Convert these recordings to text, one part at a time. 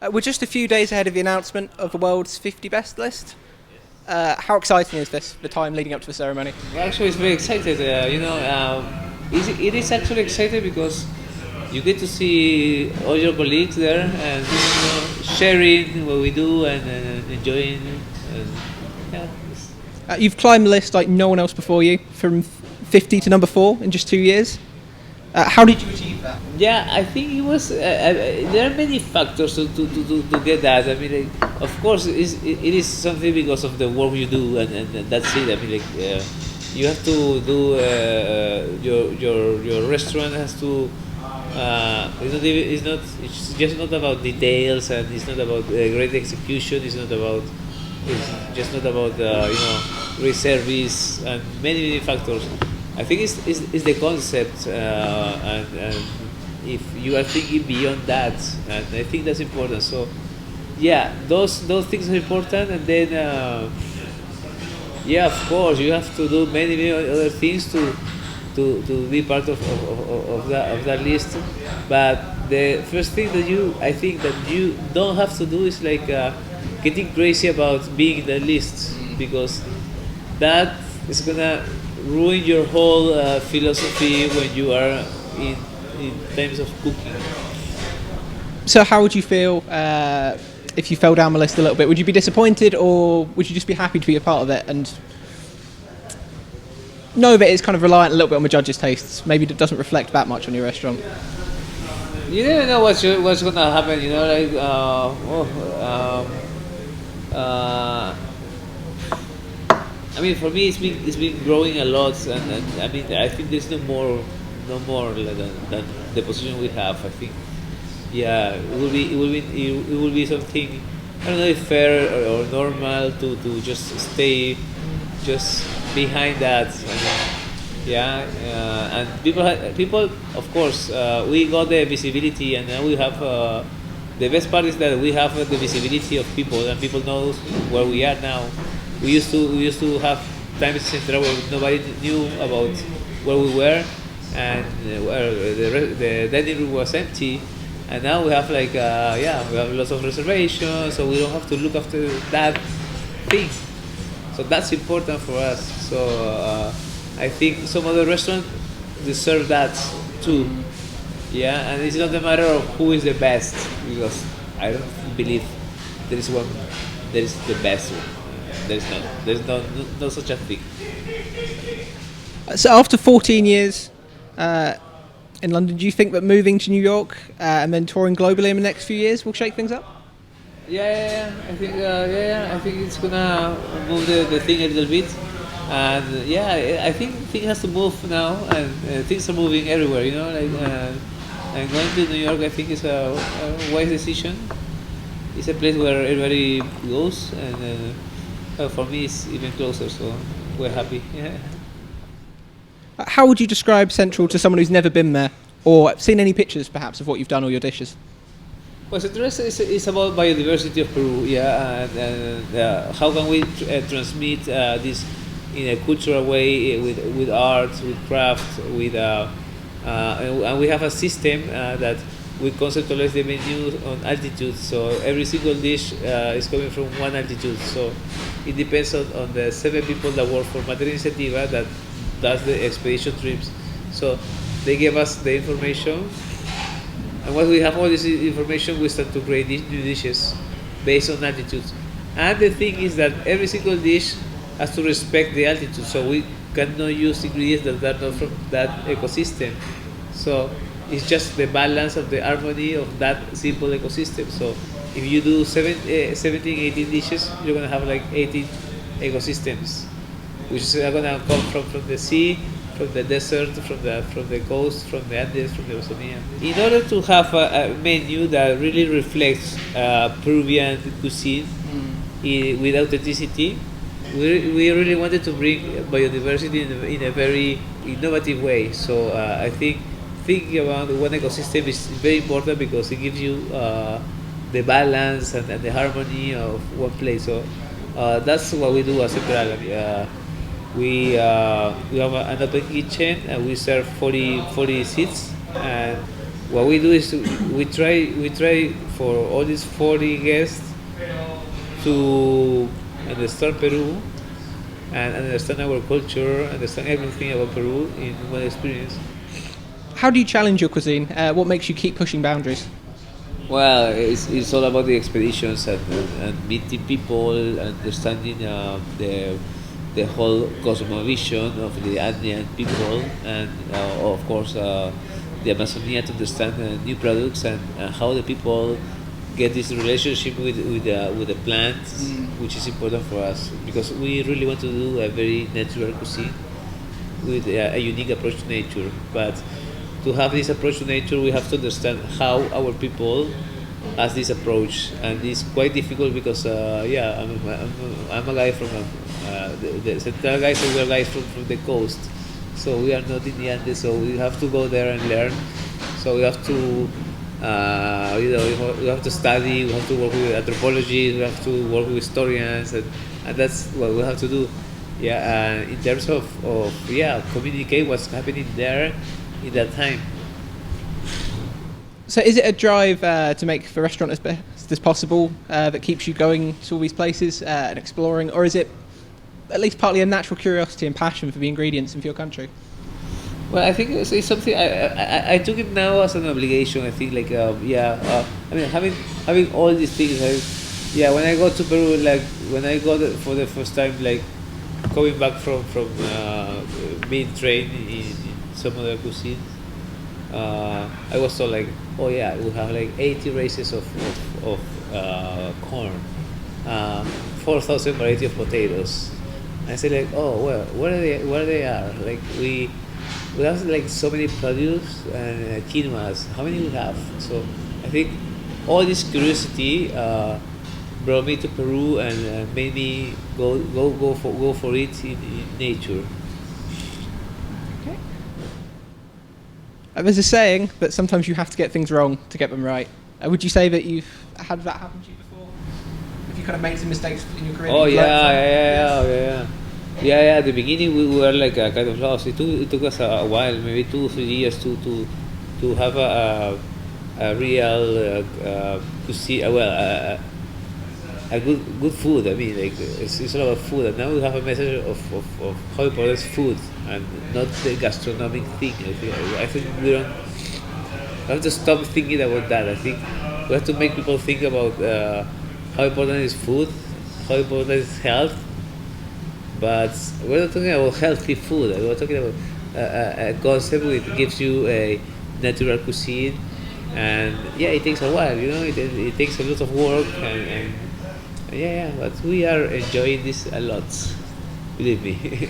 We're just a few days ahead of the announcement of the world's 50 best list. How exciting is this, the time leading up to the ceremony? Actually, it's very excited. It is actually excited because you get to see all your colleagues there and sharing what we do and enjoying. And, yeah, You've climbed the list like no one else before you, from 50 to number 4 in just 2 years. How did you achieve that? yeah, I think it was. There are many factors to get that. I mean, of course, it is something because of the work you do, and that's it. I mean, you have to do your restaurant has to. It's just not about details, and it's not about great execution. It's not about. It's just not about reservice and many factors. I think it's the concept, and if you are thinking beyond that, and I think that's important. So, yeah, those things are important, and then yeah, of course, you have to do many other things to be part of that list. But the first thing that I think that you don't have to do is like getting crazy about being in the list, because that is gonna ruin your whole philosophy when you are in terms of cooking. So, how would you feel if you fell down the list a little bit? Would you be disappointed, or would you just be happy to be a part of it and know that it's kind of reliant a little bit on the judges' tastes? Maybe it doesn't reflect that much on your restaurant. You never know what's gonna happen. I mean, for me, it's been growing a lot, and I mean, I think there's no more than the position we have. I think, yeah, it will be something. I don't know if fair or normal to just stay just behind that. Yeah, and people, of course, we got the visibility, and now we have. The best part is that we have the visibility of people, and people know where we are now. We used to have times in where nobody knew about where we were, and where the dining room was empty, and now we have we have lots of reservations, so we don't have to look after that thing. So that's important for us. So I think some other restaurants deserve that too. Yeah, and it's not a matter of who is the best, because I don't believe there is one that is the best one. There's not. There's no such a thing. So, after 14 years in London, do you think that moving to New York and then touring globally in the next few years will shake things up? Yeah. I think I think it's gonna move the thing a little bit, and yeah, I think things has to move now, and things are moving everywhere. And going to New York, I think is a wise decision. It's a place where everybody goes, and for me, it's even closer. So we're happy. Yeah. How would you describe Central to someone who's never been there or seen any pictures, perhaps, of what you've done or your dishes? Well, so the rest is about biodiversity of Peru, yeah, and how can we transmit this in a cultural way with art, with craft, and we have a system that we conceptualize the menu on altitude. So every single dish is coming from one altitude. So it depends on the 7 people that work for Mater Iniciativa that does the expedition trips. So they give us the information, and once we have all this information, we start to create new dishes based on altitude. And the thing is that every single dish has to respect the altitude, so we cannot use ingredients that are not from that ecosystem. So it's just the balance of the harmony of that simple ecosystem. So if you do 17, 18 dishes, you're gonna have like 18 ecosystems, which are gonna come from the sea, from the desert, from the coast, from the Andes, from the Oceania. In order to have a menu that really reflects Peruvian cuisine with authenticity, we really wanted to bring biodiversity in a very innovative way. So I think thinking about one ecosystem is very important, because it gives you the balance and the harmony of one place. So that's what we do as Central. We have an open kitchen, and we serve 40 seats, and what we do is we try for all these 40 guests to understand Peru and understand our culture, understand everything about Peru in one experience. How do you challenge your cuisine? What makes you keep pushing boundaries? Well, it's all about the expeditions and meeting people, understanding the whole cosmovision of the Andean people, and of course the Amazonia to understand new products and how the people get this relationship with the plants, which is important for us because we really want to do a very natural cuisine with a unique approach to nature. But to have this approach to nature, we have to understand how our people has this approach, and it's quite difficult because I'm a guy from the central guys, and we're guys from the coast, so we are not in the Andes, so we have to go there and learn. So we have to we have to study, we have to work with anthropology, we have to work with historians, and that's what we have to do. In terms of communicate what's happening there in that time. So is it a drive to make the restaurant as best as possible that keeps you going to all these places and exploring, or is it at least partly a natural curiosity and passion for the ingredients and for your country? Well, I think it's something I took it now as an obligation. I think I mean having all these things. When I go to Peru, like when I go for the first time, like coming back from being trained in some other cuisines, I was told like, oh yeah, we have like 80 races of corn, 4,000 variety of potatoes. I said like, oh well, where they are? Like we have like so many produce and quinoas. How many we have? So I think all this curiosity brought me to Peru and made me go for it in nature. Okay. There's a saying that sometimes you have to get things wrong to get them right. Would you say that you've had that happen to you before? Have you kind of made some mistakes in your career? Oh yeah. At the beginning we were like kind of lost. It took us a while, maybe 2-3 years to have a real cuisine. A good food. I mean, like it's all about food. And now we have a message of how important is food and not the gastronomic thing. I think we have to stop thinking about that. I think we have to make people think about how important is food, how important is health. But we're not talking about healthy food. We're talking about a concept which gives you a natural cuisine, and it takes a while. It takes a lot of work, and but we are enjoying this a lot. Believe me.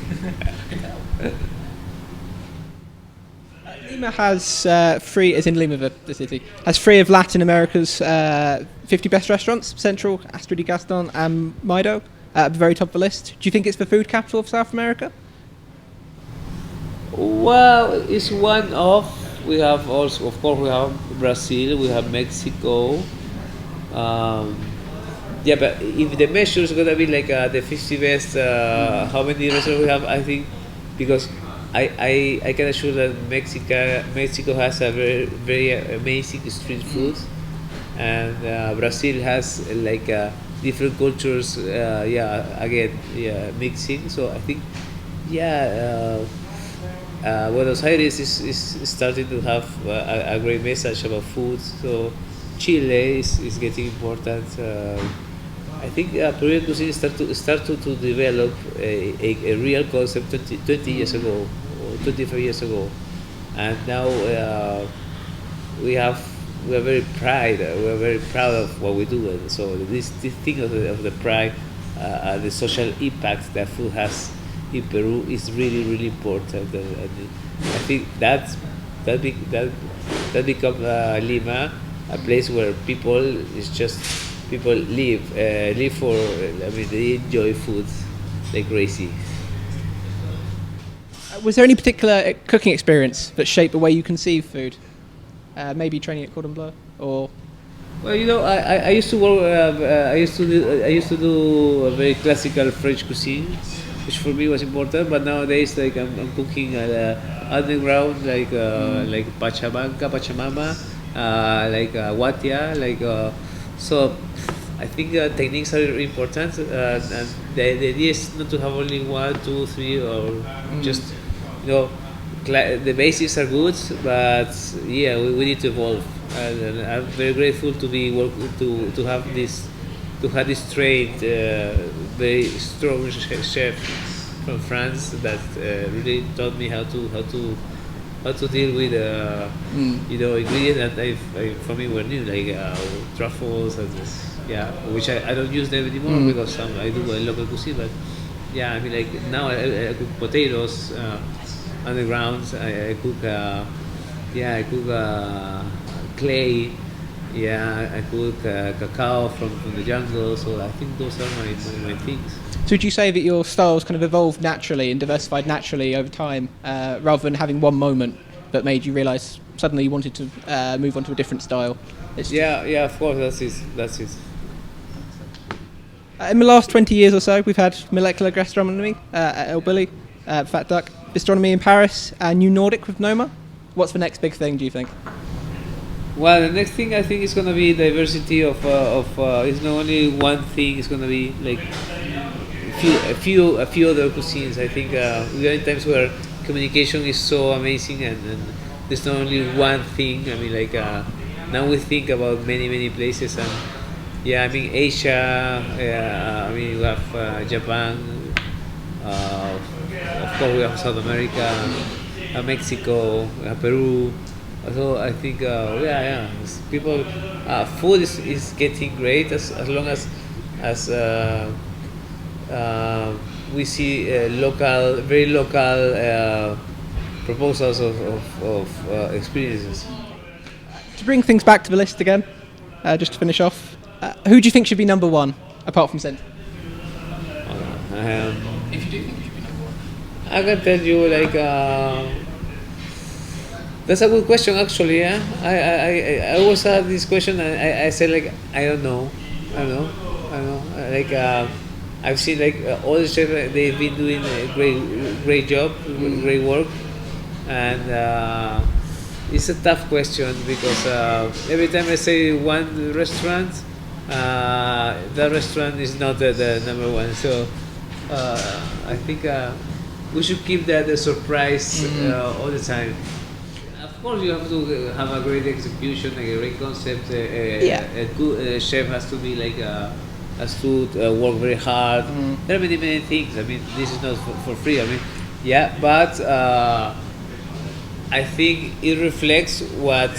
Lima has three, as in Lima, the city, has three of Latin America's 50 best restaurants: Central, Astrid y Gaston, and Mido. At the very top of the list. Do you think it's the food capital of South America? Well, it's one of. We have also, of course, we have Brazil, we have Mexico. But if the measure is gonna be like the 50 best, how many restaurants we have? I think because I can assure that Mexico has a very very amazing street food, and Brazil has like different cultures. Mixing. So I think Buenos Aires is starting to have a great message about food. So Chile is getting important. I think Peruvian cuisine start to develop a real concept 20 years ago or 25 years ago, and now we are very proud of what we do. And so this thing of the pride, the social impact that food has in Peru is really really important, and I think that become Lima a place where people live for. I mean, they enjoy food like crazy. Was there any particular cooking experience that shaped the way you conceive food? Maybe training at Cordon Bleu, or Well, I used to work. I used to do a very classical French cuisine, which for me was important. But nowadays, like I'm cooking underground, like Pachamama, watia, so. I think techniques are important, and the idea is not to have only one, two, three, or just you know, the basics are good, but yeah, we need to evolve. And I'm very grateful to be to have this trained, very strong chef from France that really taught me how to deal with ingredients that for me were new, like truffles and yeah, which I don't use them anymore because I do a local cuisine. But yeah, I mean, like now I cook potatoes on the ground. I cook I cook clay. Yeah, I cook cacao from the jungle. So I think those are my things. So would you say that your styles kind of evolved naturally and diversified naturally over time, rather than having one moment that made you realise suddenly you wanted to move on to a different style? Yeah, of course, that's it. In the last 20 years or so, we've had molecular gastronomy at El Billy, Fat Duck, gastronomy in Paris, and New Nordic with Noma. What's the next big thing, do you think? Well, the next thing I think is going to be diversity of it's not only one thing. It's going to be like a few other cuisines. I think we are in times where communication is so amazing, and there's not only one thing. I mean, like now we think about many places, and yeah, I mean Asia. I mean we have Japan. Of course, we have South America, Mexico, Peru. So I think people food is getting great as long as we see very local proposals of experiences. To bring things back to the list again, just to finish off, who do you think should be number one apart from Cent? If you do think you should be number one, I can tell you that's a good question actually. Yeah, I always had this question. And I said like I don't know. Like I've seen like all the chefs, they've been doing a great job, great work, and it's a tough question because every time I say one restaurant, that restaurant is not the number one. So I think we should keep that a surprise all the time. Of course, you have to have a great execution, like a great concept. A good chef has to be has to work very hard. There are many things. I mean, this is not for free. I mean, yeah, but I think it reflects what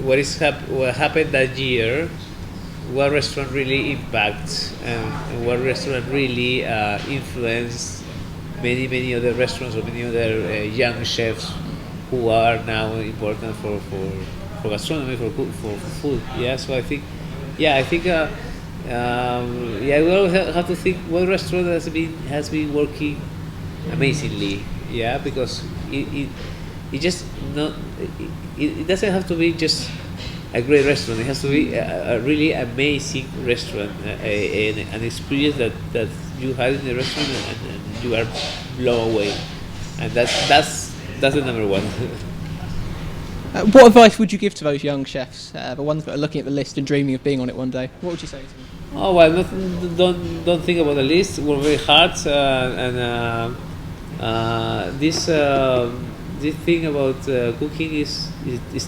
happened that year, what restaurant really impacts, and what restaurant really influenced many other restaurants or many other young chefs who are now important for gastronomy, for food. Yeah, so I think we always have to think what restaurant has been working amazingly. Yeah, because it just not it doesn't have to be just a great restaurant. It has to be a really amazing restaurant, an experience that you had in the restaurant and you are blown away, and that's the number one. What advice would you give to those young chefs, the ones that are looking at the list and dreaming of being on it one day? What would you say to them? Oh well, don't think about the list. Work very hard, and this thing about cooking is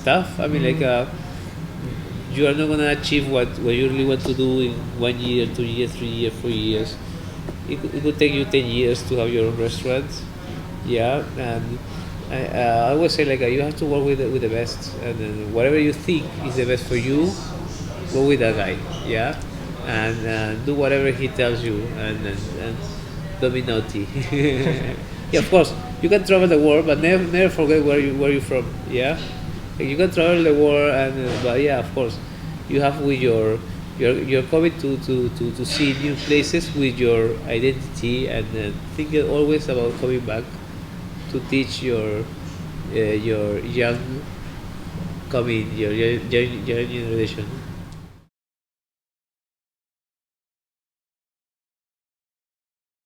tough. I mean, you are not gonna achieve what you really want to do in 1 year, 2 years, 3 years, 4 years. It could take you 10 years to have your own restaurant. Yeah, and I always say you have to work with the best, and then whatever you think is the best for you, go with that guy. Yeah, and do whatever he tells you, and don't be naughty. Yeah, of course you can travel the world, but never forget where you're from. Yeah, you can travel the world, but yeah, of course you have with you're coming to see new places with your identity, and think always about coming back to teach your young coming your generation.